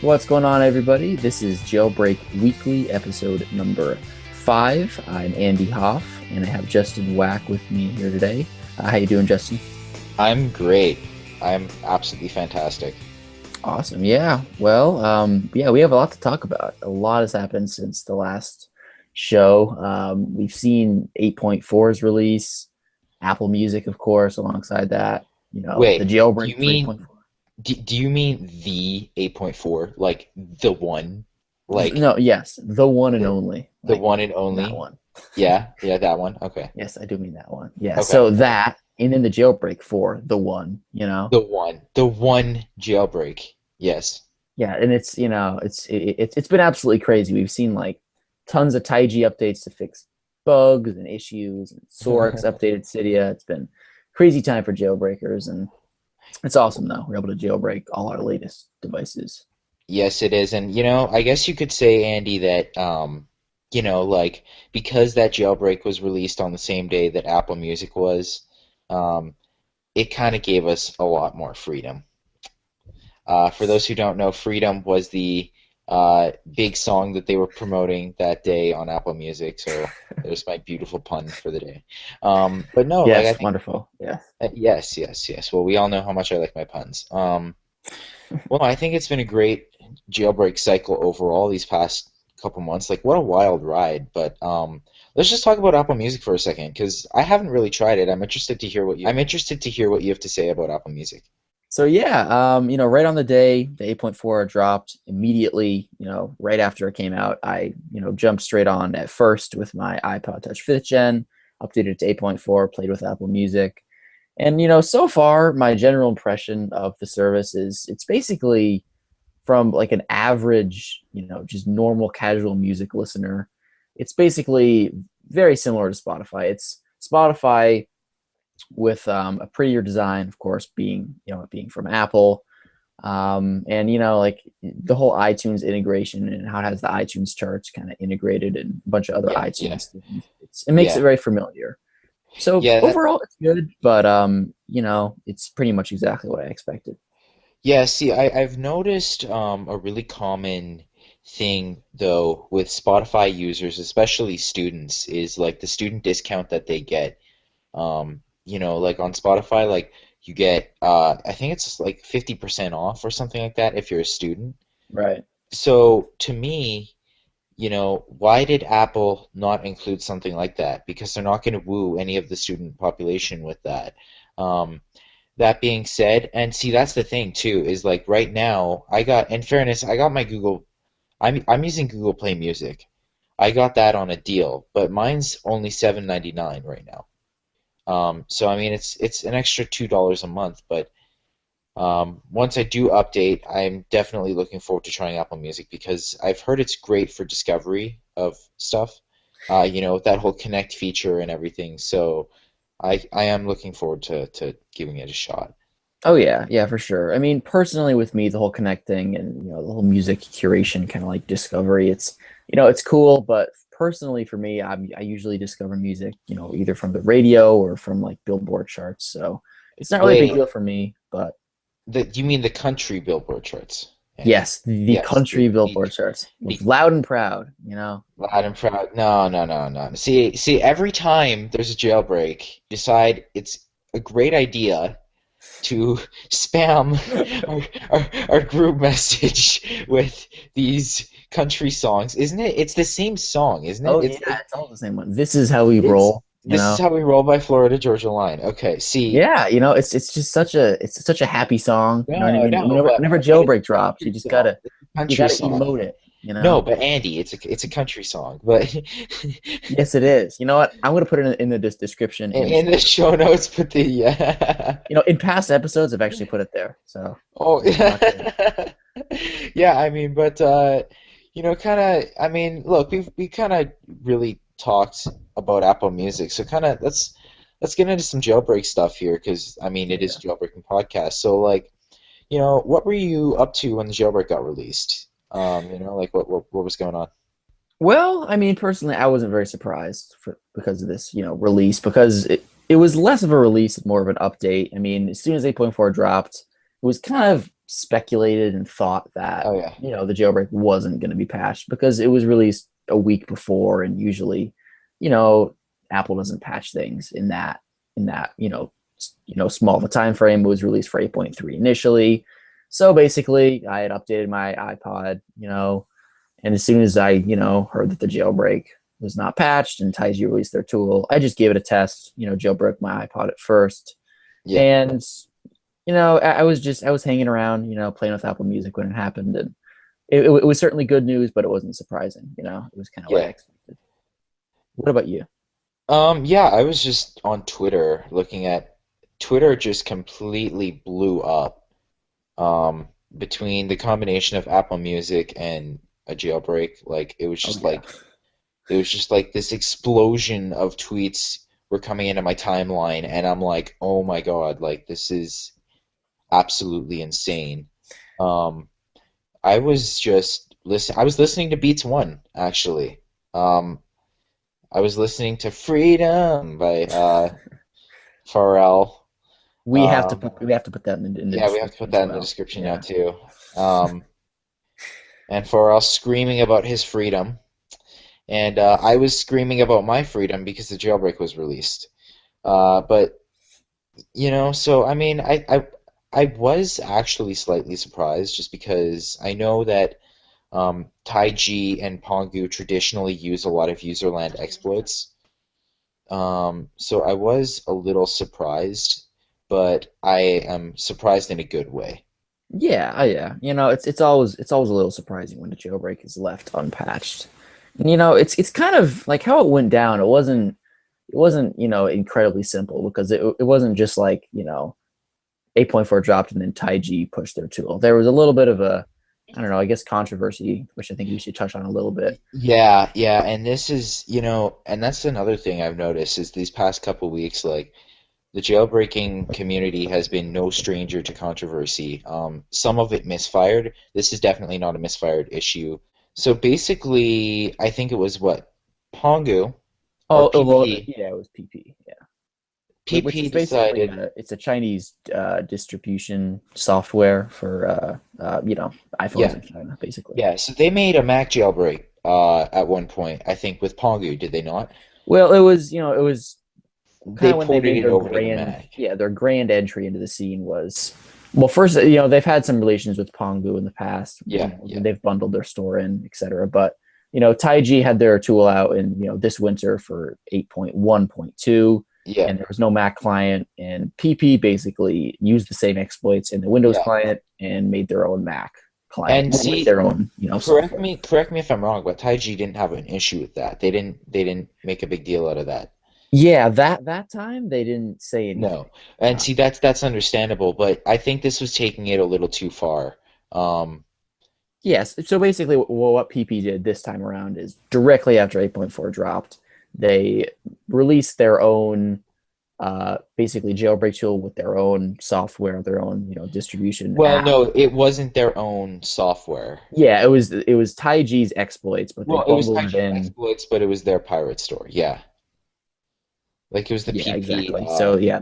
What's going on, everybody? This is Jailbreak Weekly, episode number 5. I'm Andy Hoff, and I have Justin Wack with me here today. How you doing, Justin? I'm great. I'm absolutely fantastic. Awesome. Yeah. Well, we have a lot to talk about. A lot has happened since the last show. We've seen 8.4's release, Apple Music, of course, alongside that. The Wait, do jailbreak you for mean 8.4. do you mean the 8.4, like the one, like No, yes, the one and the, only, the like one and that only? one. Yeah, yeah, that one. Okay. Yes, I do mean that one. Yeah. Okay. So Okay. that, and then the jailbreak for the one. The one jailbreak. Yes. Yeah, and it's been absolutely crazy. We've seen like tons of TaiG updates to fix bugs and issues, and Sorix updated Cydia. It's been crazy time for jailbreakers, and it's awesome though. We're able to jailbreak all our latest devices. Yes, it is. And I guess you could say, Andy, that like because that jailbreak was released on the same day that Apple Music was, um, it kind of gave us a lot more freedom. For those who don't know, Freedom was the big song that they were promoting that day on Apple Music. So there's my beautiful pun for the day. But no, like I Yes, think, wonderful. Yeah. yes, yes, yes. Well, we all know how much I like my puns. Well, I think it's been a great jailbreak cycle overall these past couple months. Like, what a wild ride. But let's just talk about Apple Music for a second, because I haven't really tried it. I'm interested to hear what you have to say about Apple Music. So yeah, right on the day the 8.4 dropped, immediately, right after it came out, I, jumped straight on at first with my iPod Touch 5th Gen, updated to 8.4, played with Apple Music. And, so far, my general impression of the service is it's basically from like an average, just normal casual music listener. It's basically very similar to Spotify. It's Spotify with a prettier design, of course, being it being from Apple, and like the whole iTunes integration and how it has the iTunes charts kind of integrated and a bunch of other Yeah, yeah, iTunes things. It makes it yeah, very familiar. So yeah. overall, it's good, but it's pretty much exactly what I expected. Yeah, see, I've noticed a really common thing though with Spotify users, especially students, is like the student discount that they get. Like on Spotify, like you get I think it's like 50% off or something like that if you're a student. Right. So to me, why did Apple not include something like that? Because they're not going to woo any of the student population with that. Um, that being said, and see, that's the thing too, is like right now, in fairness, I got my Google, I'm using Google Play Music. I got that on a deal, but mine's only 7.99 right now. So I mean, it's an extra $2 a month, but once I do update, I'm definitely looking forward to trying Apple Music because I've heard it's great for discovery of stuff. With that whole Connect feature and everything. So I am looking forward to giving it a shot. Oh yeah, yeah, for sure. I mean, personally, with me, the whole Connect thing and the whole music curation kind of like discovery, it's cool. But personally, for me, I usually discover music, either from the radio or from like Billboard charts. So it's not really a big Wait, deal for me. But you mean the country Billboard charts, Andy? yes, the Yes, country Billboard charts, the loud and proud. loud and proud. No, no, no, no. See, every time there's a jailbreak, decide it's a great idea to spam our group message with these country songs, isn't it? It's the same song, isn't it? Oh yeah, it's all the same one. This is how we It's roll. this is how we roll by Florida Georgia Line. Okay, see, Yeah, it's just such a happy song. You know what I no, mean? no, Whenever but it's Jailbreak a drops, country song. It's a you country gotta song. emote it. No, but Andy, it's a country song. But Yes, it is. You know what? I'm gonna put it in the description in the in show the notes. show notes, put the yeah. In past episodes, I've actually put it there. So Oh, I'm not gonna. yeah. I mean, but kind of. I mean, look, we kind of really talked about Apple Music, so kind of let's get into some jailbreak stuff here, because I mean, it is Yeah. a jailbreaking podcast. So like, what were you up to when the jailbreak got released? Like what was going on? Well, I mean, personally, I wasn't very surprised because of this, release because it was less of a release, more of an update. I mean, as soon as 8.4 dropped, it was kind of speculated and thought that, Oh yeah. the jailbreak wasn't going to be patched because it was released a week before, and usually, you know, Apple doesn't patch things in that small of a time frame. It was released for 8.3 initially. So basically, I had updated my iPod, and as soon as I, heard that the jailbreak was not patched and TaiG released their tool, I just gave it a test, jailbroke my iPod at first. Yeah. And, I was hanging around, playing with Apple Music when it happened. And it was certainly good news, but it wasn't surprising. It was kind of what I Yeah. expected. What about you? Yeah, I was just on Twitter looking at Twitter just completely blew up between the combination of Apple Music and a jailbreak. Like Oh, yeah. it was just like this explosion of tweets were coming into my timeline, and I'm like, oh my God, like this is absolutely insane. Um, I was listening to Beats One actually. Um, I was listening to Freedom by Pharrell. We have to Um, put that in the yeah, we have to put description as that in the well. description now Yeah. too. Um, and Pharrell screaming about his freedom, and I was screaming about my freedom because the jailbreak was released. But so I mean, I was actually slightly surprised just because I know that TaiG and Pongu traditionally use a lot of userland exploits. So I was a little surprised, but I am surprised in a good way. Yeah, yeah. It's always a little surprising when the jailbreak is left unpatched. And it's kind of like how it went down. It wasn't incredibly simple because it wasn't just like 8.4 dropped and then TaiG pushed their tool. There was a little bit of a, I don't know, I guess controversy, which I think we should touch on a little bit. Yeah, yeah, and this is, and that's another thing I've noticed is these past couple weeks, like the jailbreaking community has been no stranger to controversy. Some of it misfired. This is definitely not a misfired issue. So basically, I think it was what? Pongu or Well, PP. yeah, it was PP. Yeah, which PP is basically decided, it's a Chinese distribution software for iPhones yeah, in China, basically. yeah. So they made a Mac jailbreak at one point, I think, with Pongu, did they not? Well, it was kind They of when they ported made it over to the Mac. their grand entry into the scene was, well, first, they've had some relations with Pongu in the past. Yeah, yeah, They've bundled their store in, etc. But TaiG had their tool out in this winter for 8.1.2, yeah, and there was no Mac client, and PP basically used the same exploits in the Windows yeah. client and made their own Mac client And with see, their own software. correct me if I'm wrong, but TaiG didn't have an issue with that. They didn't make a big deal out of that. Yeah, that time they didn't say anything. No. And Uh, see, that's understandable, but I think this was taking it a little too far. Um, Yes. So basically, what PP did this time around is directly after 8.4 dropped, they released their own, basically jailbreak tool with their own software, their own distribution well, app. no, it wasn't their own software. Yeah, it was TaiG's exploits, but they Well, it was bundled it TaiG's in. exploits, but it was their pirate store. Yeah. Like it was the Yeah, PP. exactly. So yeah,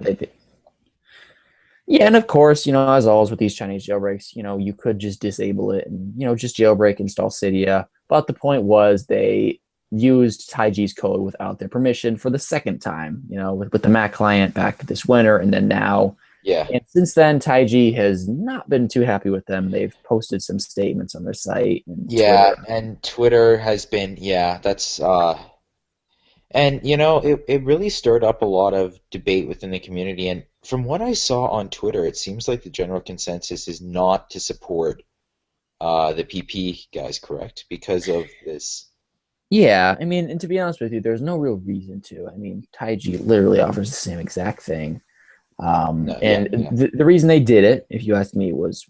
yeah, and of course, as always with these Chinese jailbreaks, you could just disable it and just jailbreak install Cydia. But the point was they used TaiG's code without their permission for the second time, with the Mac client back this winter, and then now. Yeah. And since then, TaiG has not been too happy with them. They've posted some statements on their site and Yeah, Twitter. and Twitter has been, yeah, that's and it really stirred up a lot of debate within the community. And from what I saw on Twitter, it seems like the general consensus is not to support the PP guys, correct? Because of this. Yeah, I mean, and to be honest with you, there's no real reason to. I mean, TaiG literally offers the same exact thing. No, yeah, And yeah, the reason they did it, if you ask me, was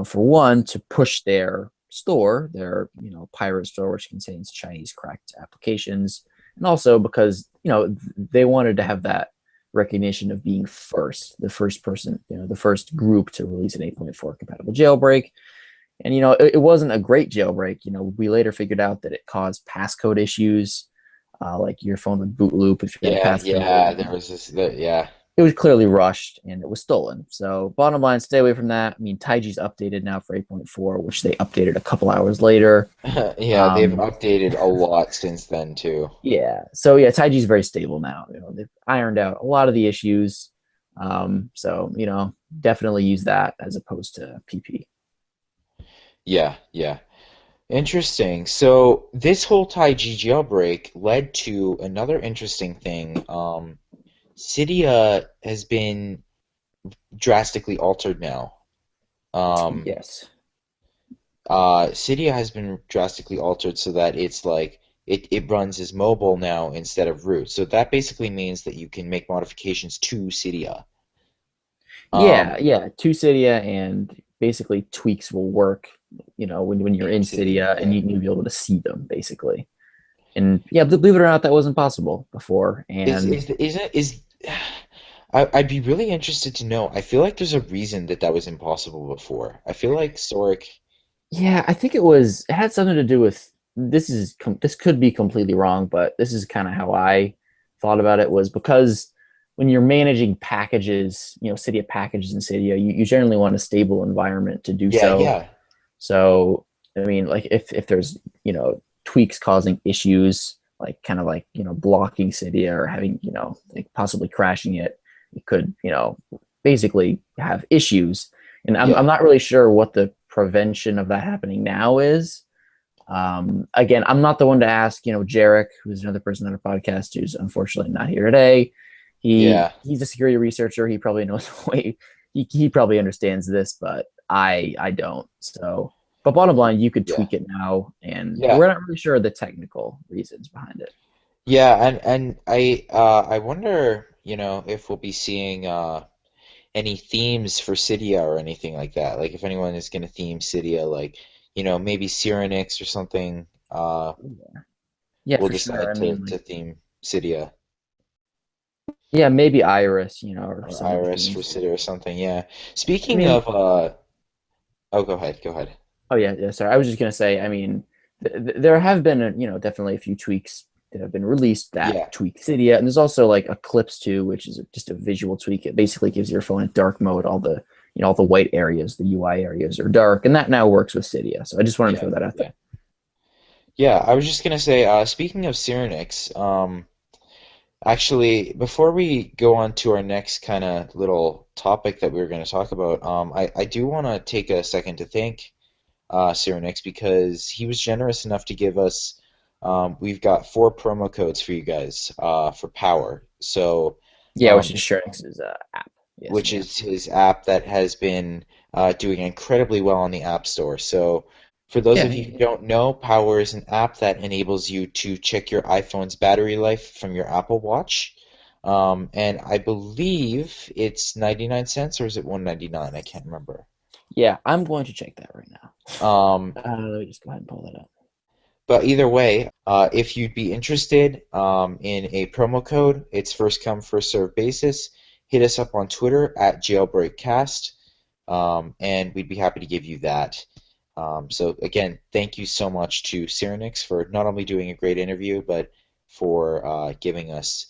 for one, to push their store, their pirate store, which contains Chinese cracked applications, and also because they wanted to have that recognition of being first, the first person, the first group to release an 8.4 compatible jailbreak. And it wasn't a great jailbreak. We later figured out that it caused passcode issues, like your phone would boot loop if you had a yeah, passcode. yeah. There was this, yeah. it was clearly rushed and it was stolen. So bottom line, stay away from that. I mean, TaiG's updated now for 8.4, which they updated a couple hours later. Yeah, they've Um, updated a lot since then too. yeah. So yeah, TaiG's very stable now. They've ironed out a lot of the issues. So definitely use that as opposed to PP. Yeah, yeah. Interesting. So this whole TaiG jailbreak led to another interesting thing. Cydia has been drastically altered now. Um, Yes. Cydia has been drastically altered so that it's like it runs as mobile now instead of root. So that basically means that you can make modifications to Cydia. Yeah, Um, yeah. To Cydia and basically tweaks will work, when you're in in Cydia, Cydia and yeah. you'll be able to see them basically. And yeah, believe it or not, that wasn't possible before. Is And is isn't is I'd be really interested to know. I feel like there's a reason that that was impossible before. I feel like Soric, yeah, I think it had something to do with this could be completely wrong, but this is kind of how I thought about it was because when you're managing packages, Cydia packages in Cydia, you generally want a stable environment to do yeah, so. yeah, So, I mean, like if there's, tweaks causing issues, like kind of like, blocking Cydia or having, like possibly crashing it, it could, basically have issues. And I'm yeah. not really sure what the prevention of that happening now is. Again, I'm not the one to ask, Jarek, who's another person on our podcast who's unfortunately not here today. Yeah, He's a security researcher. He probably knows way he probably understands this, but I don't. So, but bottom line, you could yeah, tweak it now, and yeah, we're not really sure the technical reasons behind it. yeah. And I wonder, if we'll be seeing any themes for Cydia or anything like that. Like if anyone is going to theme Cydia, like maybe Cyrenix or something. Yeah, Will for sure. decide I mean, to like, theme Cydia yeah, maybe Iris, or or some of the Iris for themes. Cydia or something. Yeah. I Speaking mean, of, oh, go ahead, go ahead. oh yeah, yeah. Sorry, I was just gonna say. I mean, there have been, definitely a few tweaks that have been released that Yeah, tweak Cydia, and there's also like Eclipse 2, which is just a visual tweak. It basically gives your phone a dark mode. All the white areas, the UI areas are dark, and that now works with Cydia. So I just wanted to yeah, throw that out yeah. there. Yeah, I was just gonna say, speaking of Cyrenix, actually, before we go on to our next kind of little topic that we were going to talk about, I do want to take a second to thank Cyrenix because he was generous enough to give us, we've got 4 promo codes for you guys for Power. So, Yeah, which is Shernix's app. Yes, in which the App is Store. his app that has been doing incredibly well on the App Store. So, for those Yeah, of you who don't know, Power is an app that enables you to check your iPhone's battery life from your Apple Watch. And I believe it's 99 cents or is it 1.99? I can't remember. yeah. I'm going to check that right now. Um, Let me just go ahead and pull that up. but either way, if you'd be interested in a promo code, it's first come, first serve basis. Hit us up on Twitter at JailbreakCast, and we'd be happy to give you that. So again, thank you so much to Cyrenix for not only doing a great interview, but for giving us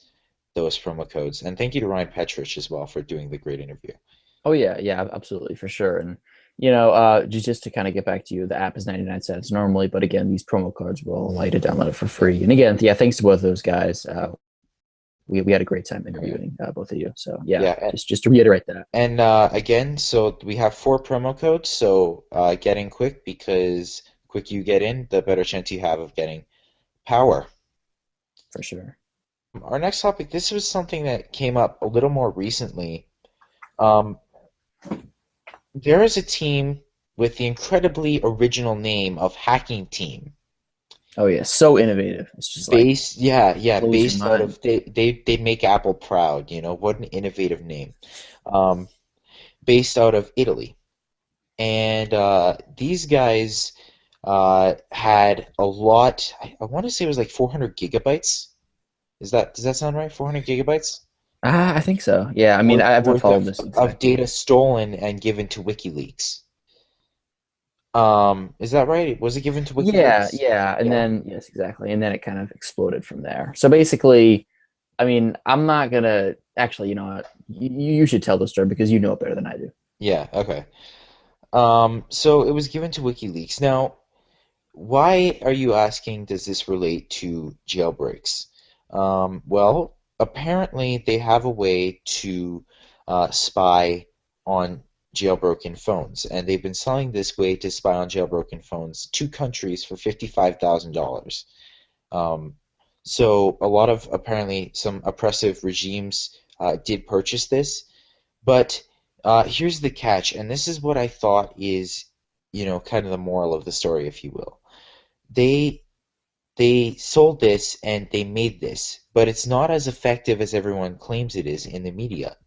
those promo codes. And thank you to Ryan Petrich as well for doing the great interview. Oh yeah, yeah, absolutely for sure. And just to kind of get back to you, the app is 99 cents normally, but again, these promo cards will allow you to download it for free. And again, yeah, thanks to both of those guys. We had a great time Okay. interviewing both of you. So yeah, Yeah, just to reiterate that. and again, so we have 4 promo codes, so get in quick because quick you get in, the better chance you have of getting power. For sure. Our next topic, this was something that came up a little more recently. Um, there is a team with the incredibly original name of Hacking Team. Oh yeah, so innovative. It's just like Based, yeah, yeah, blows your based out mind. of they make Apple proud, what an innovative name. Um, Based out of Italy. And these guys had a lot. I want to say it was like 400 gigabytes. Does that sound right? 400 gigabytes I think so. Yeah, I mean, worth I haven't worth followed this of exactly. data stolen and given to WikiLeaks. Is that right? Was it given to Yeah, WikiLeaks? yeah, and Yeah. then yes, exactly, and then it kind of exploded from there. So basically, I mean, I'm not gonna. actually, you know what? You should tell the story because you know it better than I do. Yeah, okay. So it was given to WikiLeaks. Now, why are you asking, does this relate to jailbreaks? Well, apparently they have a way to spy on jailbroken phones, and they've been selling this way to spy on jailbroken phones to countries for $55,000. Um, so a lot of apparently some oppressive regimes did purchase this, but here's the catch, and this is what I thought is, kind of the moral of the story, if you will. They they sold this and they made this, but it's not as effective as everyone claims it is in the media.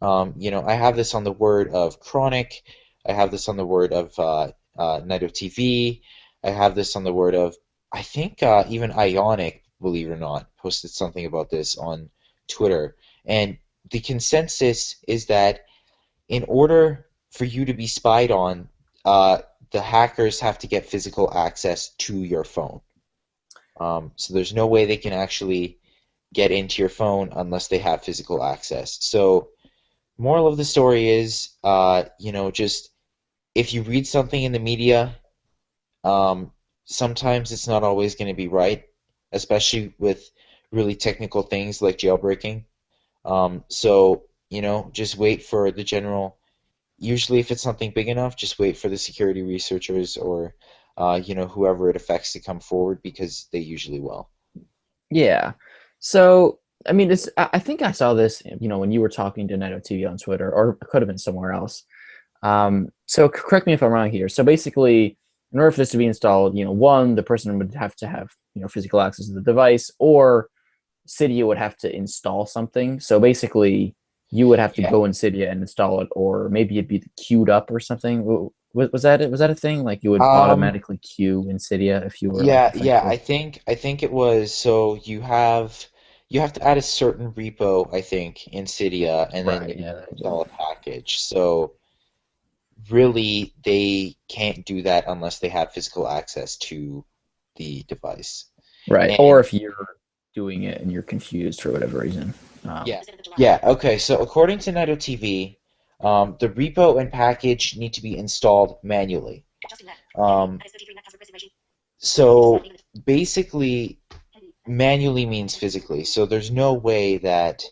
I have this on the word of Chronic. I have this on the word of Night of TV. I have this on the word of, I think even Ionic, believe it or not, posted something about this on Twitter. And the consensus is that in order for you to be spied on, the hackers have to get physical access to your phone. So there's no way they can actually get into your phone unless they have physical access. So moral of the story is, just if you read something in the media, um, sometimes it's not always going to be right, especially with really technical things like jailbreaking. So, just wait for the general. Usually, if it's something big enough, just wait for the security researchers or, whoever it affects to come forward because they usually will. Yeah. So, I mean, I think I saw this, you know, when you were talking to Night TV on Twitter, or it could have been somewhere else. So correct me if I'm wrong here. So basically, in order for this to be installed, you know, one, the person would have to have, you know, physical access to the device, or Cydia would have to install something. So basically, you would have to Yeah. go in Cydia and install it, or maybe it'd be queued up or something. Was that it? Was that a thing? Like you would Um, automatically queue in Cydia if you were like yeah, yeah, effective. I think it was so you have to add a certain repo, I think, in Cydia, and then Right. you Yeah. There you go. install a package. So really, they can't do that unless they have physical access to the device. Right. Or And if you're doing it and you're confused for whatever reason. yeah, yeah, okay. So according to Nido TV, the repo and package need to be installed manually. Um, so basically, manually means physically. So there's no way that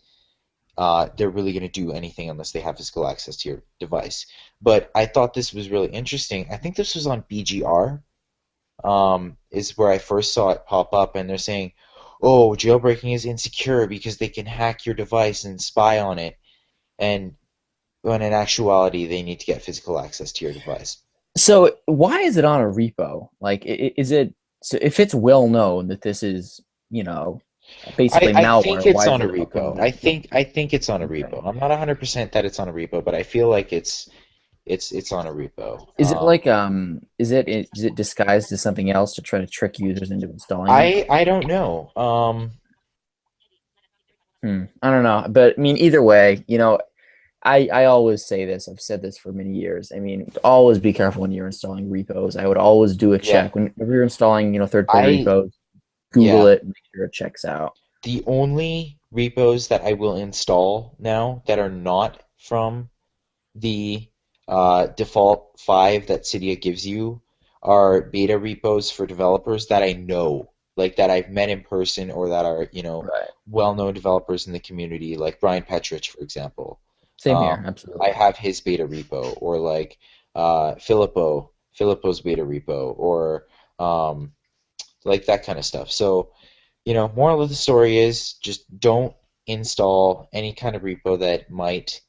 they're really going to do anything unless they have physical access to your device. But I thought this was really interesting. I think this was on BGR, is where I first saw it pop up, and they're saying, "Oh, jailbreaking is insecure because they can hack your device and spy on it." And when in actuality, they need to get physical access to your device. So why is it on a repo? Like, is it so if it's well known that this is, you know, basically I think malware, it's why is on a it up on repo. the I think it's on a okay? repo. I'm not 100% that it's on a repo, but I feel like it's on a repo. Is it like is it disguised as something else to try to trick users into installing it? I don't know. I don't know, but I mean, either way, you know, I always say this. I've said this for many years. I mean, always be careful when you're installing repos. I would always do a Yeah. check whenever you're installing, you know, third-party I repos. Google yeah. it and make sure it checks out. The only repos that I will install now that are not from the default five that Cydia gives you are beta repos for developers that I know, like that I've met in person or that are, Right. well-known developers in the community, like Brian Petrich, for example. Same here. I Absolutely. have his beta repo, or like Filippo's beta repo, or um, like that kind of stuff. So, moral of the story is just don't install any kind of repo that might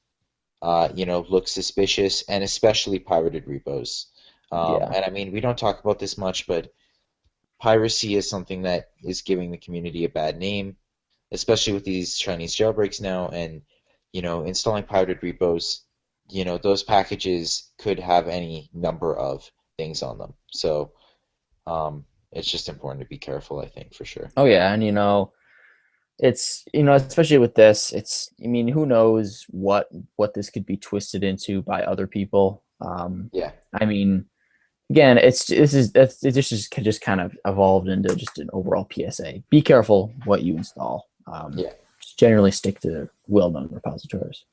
look suspicious, and especially pirated repos. Yeah. And I mean, we don't talk about this much, but piracy is something that is giving the community a bad name, especially with these Chinese jailbreaks now. And, installing pirated repos, those packages could have any number of things on them. So it's just important to be careful, I think, for sure. Oh yeah, and it's especially with this, it's I mean, who knows what this could be twisted into by other people. Yeah. I mean, again, it just kind of evolved into just an overall PSA. Be careful what you install. Yeah. generally stick to well-known repositories.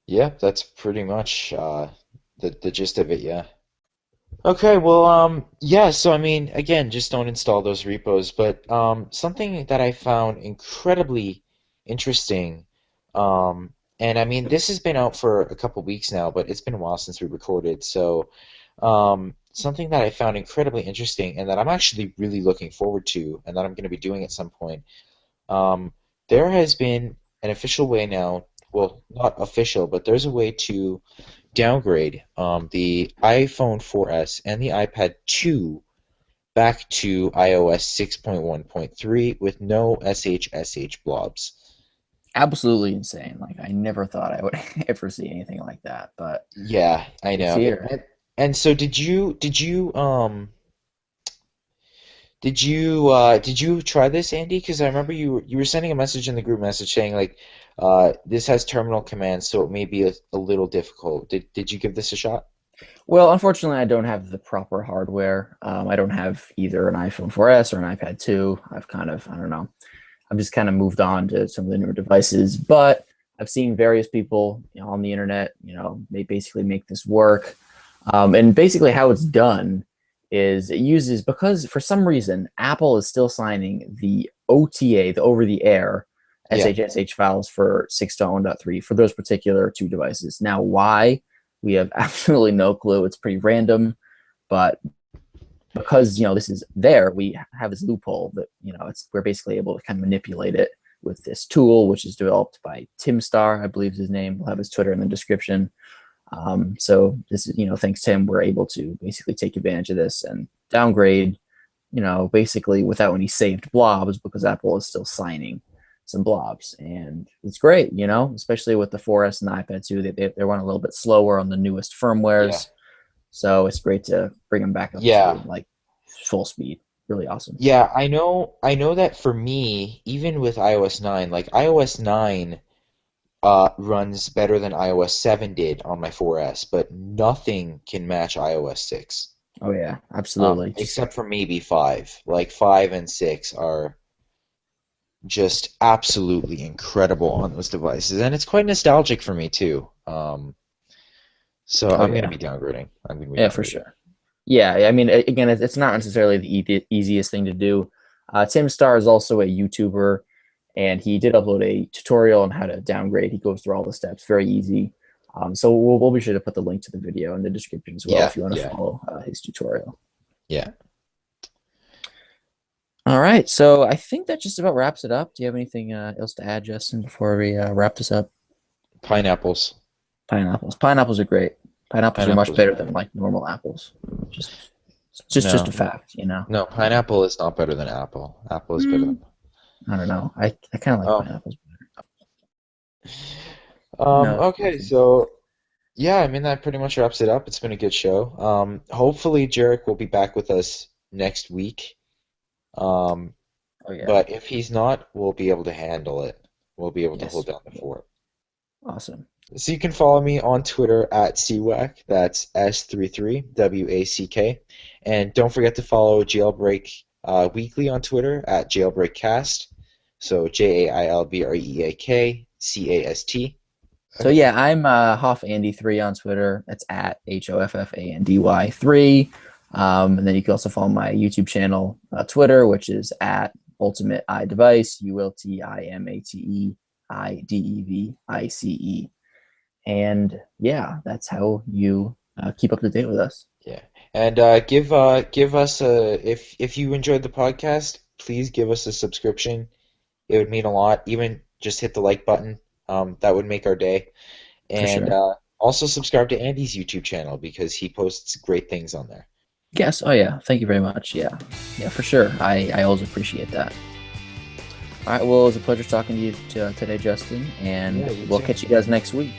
Yeah, that's pretty much the gist of it, yeah. Okay, well, yeah, so I mean, again, just don't install those repos. But something that I found incredibly interesting, and I mean, this has been out for a couple weeks now, but it's been a while since we recorded. So, something that I found incredibly interesting and that I'm actually really looking forward to, and that I'm going to be doing at some point. Um, there has been an official way now, well, not official, but there's a way to downgrade the iPhone 4S and the iPad 2 back to iOS 6.1.3 with no SHSH blobs. Absolutely insane. Like I never thought I would ever see anything like that, but Yeah, I it's know. here. And so did you try this, Andy? Because I remember you were sending a message in the group message saying like this has terminal commands, so it may be a little difficult. Did you give this a shot? Well, unfortunately, I don't have the proper hardware. I don't have either an iPhone 4S or an iPad 2. I don't know. I've just kind of moved on to some of the newer devices, but I've seen various people, on the internet, they basically make this work. And basically how it's done is it uses, because for some reason, Apple is still signing the OTA, the over-the-air Yeah. SHSH files for 6.1.3 for those particular two devices. Now, why? We have absolutely no clue. It's pretty random, but because this is there, we have this loophole that we're basically able to kind of manipulate it with this tool, which is developed by Tim Starr, I believe is his name. We'll have his Twitter in the description. So this is thanks to him, we're able to basically take advantage of this and downgrade, basically without any saved blobs because Apple is still signing some blobs, and it's great, especially with the 4S and the iPad 2. They run a little bit slower on the newest Yeah. firmwares. So it's great to bring them back up to Yeah. like full speed. Really awesome. Yeah, I know that for me, even with iOS 9, like iOS 9 runs better than iOS 7 did on my 4S, but nothing can match iOS 6. Oh yeah, absolutely. Just Except for maybe 5. Like 5 and 6 are just absolutely incredible on those devices, and it's quite nostalgic for me too. So oh I'm gonna yeah, be downgrading. I'm gonna be yeah for downgrading. sure. Yeah, I mean, again, it's not necessarily the easiest thing to do. Tim Starr is also a YouTuber, and he did upload a tutorial on how to downgrade. He goes through all the steps, very easy. So we'll be sure to put the link to the video in the description as well Yeah, if you want to yeah, follow his tutorial. yeah. All right, so I think that just about wraps it up. Do you have anything else to add, Justin, before we wrap this up? Pineapples. Pineapples. Pineapples are great. Pineapples are much Pineapples are better great. than like normal apples. Just just No, a fact. no, pineapple is not better than apple. Apple is better than. I don't know. I kind of like Oh. pineapples. No. Okay, so yeah, I mean that pretty much wraps it up. It's been a good show. Hopefully Jarek will be back with us next week. Um, Oh yeah. but if he's not, we'll be able to handle it. We'll be able to Yes. hold down the fort. Awesome. So you can follow me on Twitter at CWAC, that's S33WACK. And don't forget to follow Jailbreak Weekly on Twitter at JailbreakCast. So JailbreakCast. So yeah, I'm Hoff Andy3 on Twitter. That's at HOFFANDY3. And then you can also follow my YouTube channel, Twitter, which is at Ultimate iDevice, ULTIMATEIDEVICE. And yeah, that's how you keep up to date with us. Yeah. And give us a if you enjoyed the podcast, please give us a subscription. It would mean a lot. Even just hit the like button. That would make our day. For And sure. also subscribe to Andy's YouTube channel because he posts great things on there. Yes. Oh yeah. Thank you very much. Yeah. Yeah, for sure. I always appreciate that. All right. Well, it was a pleasure talking to you today, Justin, Yeah, and you we'll too. catch you guys next week.